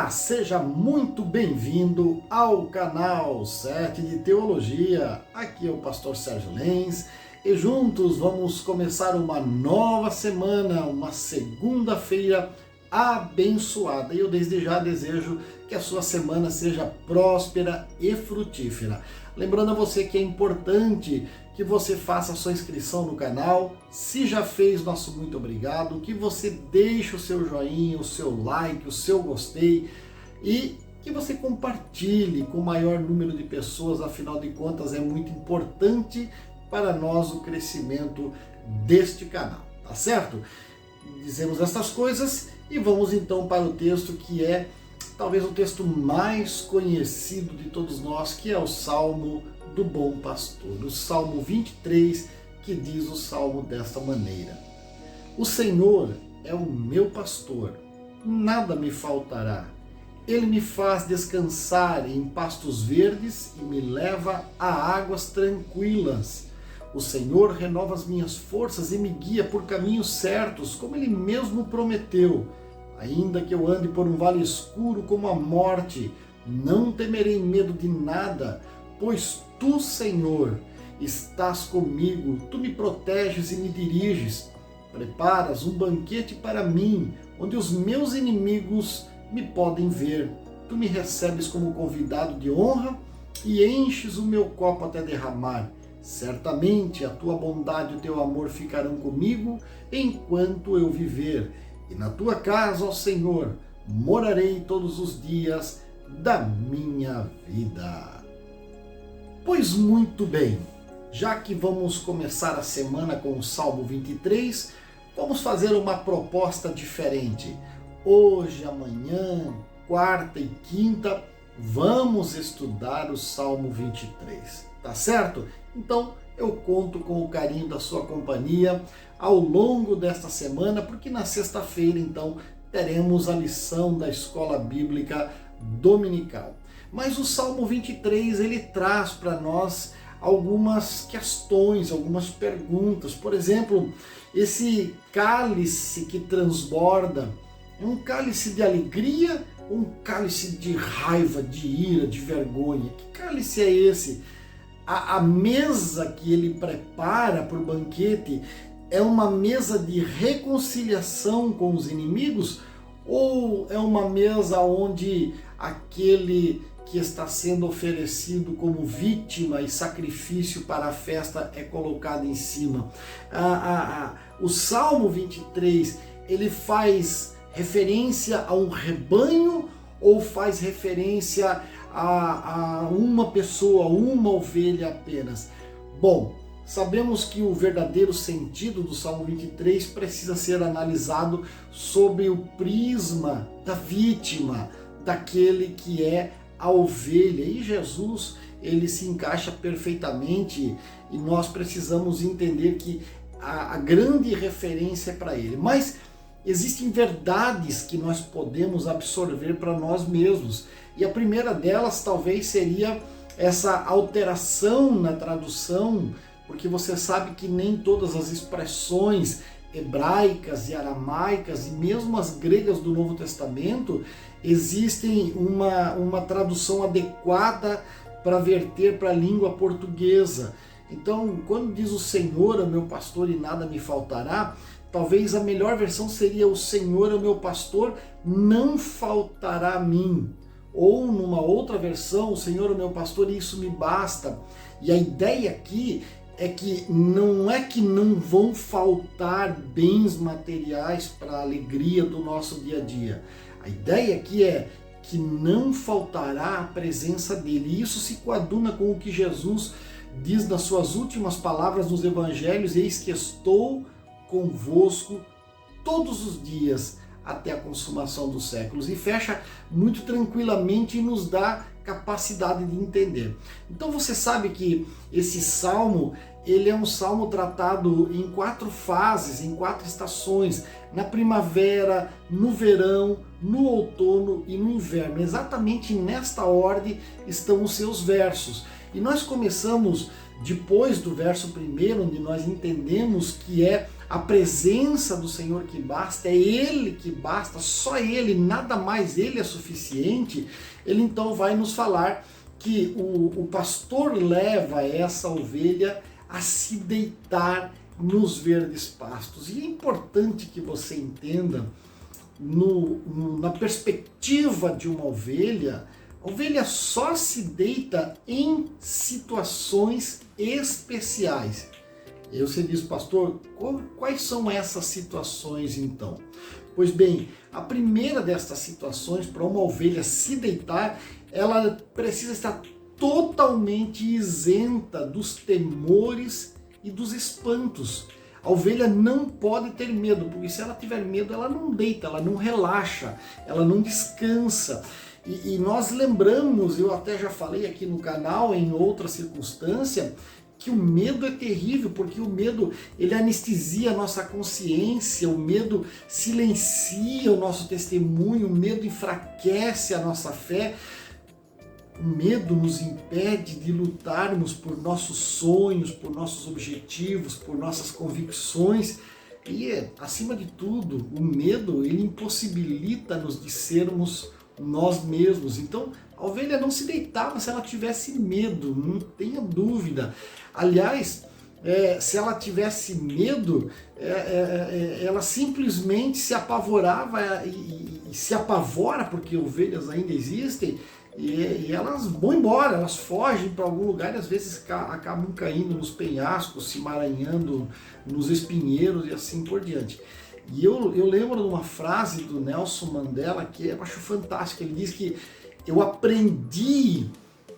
Olá, seja muito bem-vindo ao canal 7 de Teologia. Aqui é o pastor Sérgio Lenz e juntos vamos começar uma nova semana, uma segunda-feira abençoada. E eu desde já desejo que a sua semana seja próspera e frutífera. Lembrando a você que é importante que você faça a sua inscrição no canal. Se já fez, nosso muito obrigado. Que você deixe o seu joinha, o seu like, o seu gostei e que você compartilhe com o maior número de pessoas. Afinal de contas, é muito importante para nós o crescimento deste canal, tá certo? Dizemos estas coisas e vamos então para o texto que é talvez o texto mais conhecido de todos nós, que é o Salmo do Bom Pastor, o Salmo 23, que diz o Salmo desta maneira: O Senhor é o meu pastor, nada me faltará. Ele me faz descansar em pastos verdes e me leva a águas tranquilas. O Senhor renova as minhas forças e me guia por caminhos certos, como Ele mesmo prometeu. Ainda que eu ande por um vale escuro como a morte, não temerei medo de nada, pois Tu, Senhor, estás comigo, Tu me proteges e me diriges. Preparas um banquete para mim, onde os meus inimigos me podem ver. Tu me recebes como convidado de honra e enches o meu copo até derramar. Certamente a Tua bondade e o Teu amor ficarão comigo enquanto eu viver. E na Tua casa, ó Senhor, morarei todos os dias da minha vida. Pois muito bem, já que vamos começar a semana com o Salmo 23, vamos fazer uma proposta diferente. Hoje, amanhã, quarta e quinta, vamos estudar o Salmo 23, tá certo? Então, eu conto com o carinho da sua companhia ao longo desta semana, porque na sexta-feira, então, teremos a lição da Escola Bíblica Dominical. Mas o Salmo 23, ele traz para nós algumas questões, algumas perguntas. Por exemplo, esse cálice que transborda, é um cálice de alegria ou um cálice de raiva, de ira, de vergonha? Que cálice é esse? A mesa que ele prepara para o banquete é uma mesa de reconciliação com os inimigos, ou é uma mesa onde aquele que está sendo oferecido como vítima e sacrifício para a festa é colocado em cima? O Salmo 23, ele faz referência a um rebanho ou faz referência a uma pessoa, uma ovelha apenas? Bom, sabemos que o verdadeiro sentido do Salmo 23 precisa ser analisado sob o prisma da vítima, daquele que é a ovelha. E Jesus, ele se encaixa perfeitamente e nós precisamos entender que a grande referência é para ele. Mas existem verdades que nós podemos absorver para nós mesmos. E a primeira delas talvez seria essa alteração na tradução, porque você sabe que nem todas as expressões hebraicas e aramaicas e mesmo as gregas do Novo Testamento existem uma tradução adequada para verter para a língua portuguesa. Então, quando diz o Senhor é o meu pastor e nada me faltará, talvez a melhor versão seria: o Senhor é o meu pastor, não faltará a mim. Ou numa outra versão, o Senhor é o meu pastor e isso me basta. E a ideia aqui é que não vão faltar bens materiais para a alegria do nosso dia a dia. A ideia aqui é que não faltará a presença dele. E isso se coaduna com o que Jesus diz nas suas últimas palavras nos evangelhos: eis que estou convosco todos os dias até a consumação dos séculos. E fecha muito tranquilamente e nos dá capacidade de entender. Então você sabe que esse salmo, ele é um salmo tratado em 4 fases, em 4 estações: na primavera, no verão, no outono e no inverno. Exatamente nesta ordem estão os seus versos. E nós começamos depois do verso 1, onde nós entendemos que é a presença do Senhor que basta, é Ele que basta, só Ele, nada mais, Ele é suficiente, ele então vai nos falar que o pastor leva essa ovelha a se deitar nos verdes pastos. E é importante que você entenda, na perspectiva de uma ovelha, a ovelha só se deita em situações especiais. E você diz, pastor, quais são essas situações então? Pois bem, a primeira destas situações, para uma ovelha se deitar, ela precisa estar totalmente isenta dos temores e dos espantos. A ovelha não pode ter medo, porque se ela tiver medo, ela não deita, ela não relaxa, ela não descansa. E nós lembramos, eu até já falei aqui no canal, em outra circunstância, que o medo é terrível, porque o medo, ele anestesia a nossa consciência, o medo silencia o nosso testemunho, o medo enfraquece a nossa fé, o medo nos impede de lutarmos por nossos sonhos, por nossos objetivos, por nossas convicções. E, acima de tudo, o medo, ele impossibilita-nos de sermos nós mesmos. Então, a ovelha não se deitava se ela tivesse medo, não tenha dúvida. Aliás, se ela tivesse medo, ela simplesmente se apavorava e se apavora, porque ovelhas ainda existem, e elas vão embora, elas fogem para algum lugar e às vezes acabam caindo nos penhascos, se emaranhando nos espinheiros e assim por diante. E eu lembro de uma frase do Nelson Mandela que eu acho fantástica. Ele diz que eu aprendi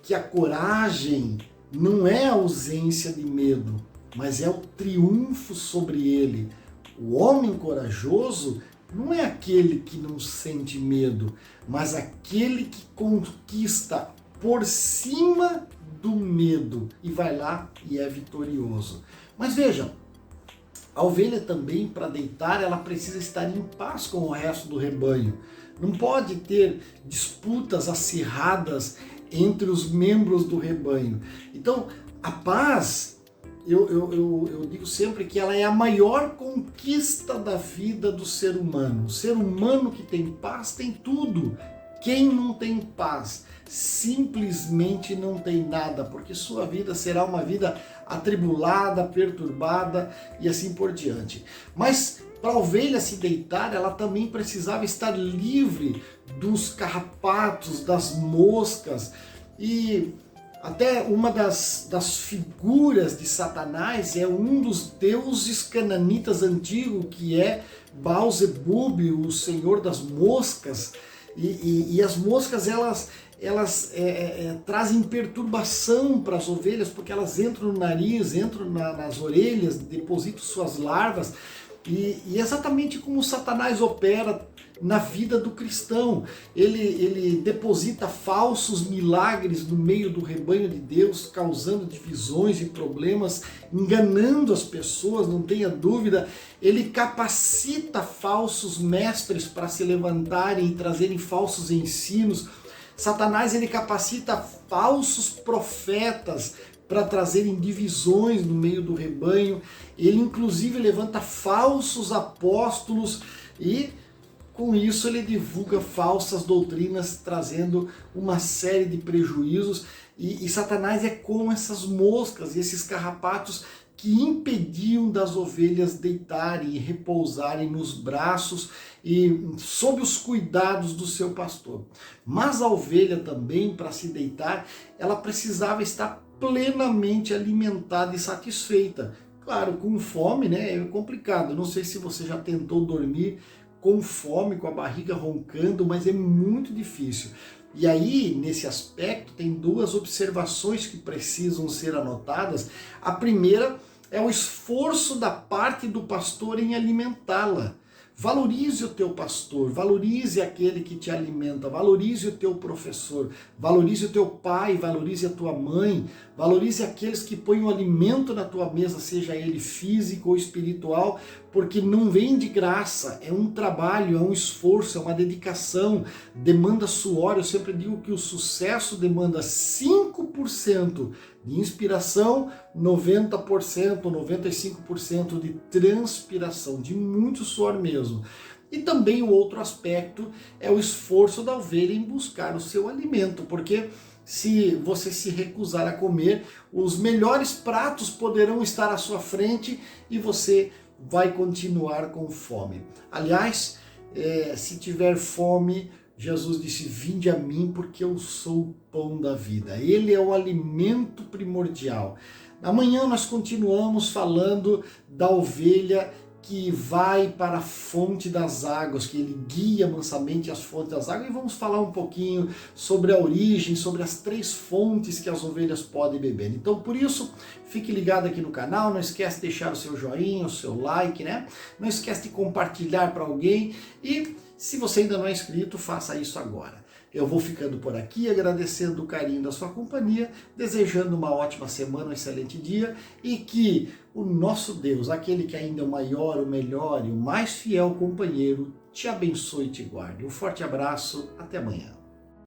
que a coragem não é a ausência de medo, mas é o triunfo sobre ele. O homem corajoso não é aquele que não sente medo, mas aquele que conquista por cima do medo e vai lá e é vitorioso. Mas vejam, a ovelha também, para deitar, ela precisa estar em paz com o resto do rebanho. Não pode ter disputas acirradas entre os membros do rebanho. Então, a paz, eu digo sempre que ela é a maior conquista da vida do ser humano. O ser humano que tem paz tem tudo. Quem não tem paz simplesmente não tem nada, porque sua vida será uma vida atribulada, perturbada e assim por diante. Mas para a ovelha se deitar, ela também precisava estar livre dos carrapatos, das moscas. E até uma das figuras de Satanás é um dos deuses cananitas antigos, que é Baal-zebub, o senhor das moscas. E as moscas, elas trazem perturbação para as ovelhas, porque elas entram no nariz, entram nas orelhas, depositam suas larvas. E exatamente como Satanás opera na vida do cristão. Ele deposita falsos milagres no meio do rebanho de Deus, causando divisões e problemas, enganando as pessoas, não tenha dúvida. Ele capacita falsos mestres para se levantarem e trazerem falsos ensinos. Satanás, ele capacita falsos profetas para trazerem divisões no meio do rebanho. Ele inclusive levanta falsos apóstolos e com isso ele divulga falsas doutrinas, trazendo uma série de prejuízos. E Satanás é como essas moscas e esses carrapatos que impediam das ovelhas deitarem e repousarem nos braços e sob os cuidados do seu pastor. Mas a ovelha também, para se deitar, ela precisava estar plenamente alimentada e satisfeita. Claro, com fome, né, é complicado. Não sei se você já tentou dormir com fome, com a barriga roncando, mas é muito difícil. E aí, nesse aspecto, tem duas observações que precisam ser anotadas. A primeira é o esforço da parte do pastor em alimentá-la. Valorize o teu pastor, valorize aquele que te alimenta, valorize o teu professor, valorize o teu pai, valorize a tua mãe, valorize aqueles que põem o alimento na tua mesa, seja ele físico ou espiritual, porque não vem de graça, é um trabalho, é um esforço, é uma dedicação, demanda suor. Eu sempre digo que o sucesso demanda 5% de inspiração, 90%, 95% de transpiração, de muito suor mesmo. E também o outro aspecto é o esforço da ovelha em buscar o seu alimento, porque se você se recusar a comer, os melhores pratos poderão estar à sua frente e você vai continuar com fome. Aliás, se tiver fome, Jesus disse: vinde a mim, porque eu sou o pão da vida. Ele é o alimento primordial. Amanhã nós continuamos falando da ovelha que vai para a fonte das águas, que ele guia mansamente as fontes das águas, e vamos falar um pouquinho sobre a origem, sobre as 3 fontes que as ovelhas podem beber. Então, por isso, fique ligado aqui no canal, não esquece de deixar o seu joinha, o seu like, né? Não esquece de compartilhar para alguém e se você ainda não é inscrito, faça isso agora. Eu vou ficando por aqui, agradecendo o carinho da sua companhia, desejando uma ótima semana, um excelente dia e que o nosso Deus, aquele que ainda é o maior, o melhor e o mais fiel companheiro, te abençoe e te guarde. Um forte abraço, até amanhã.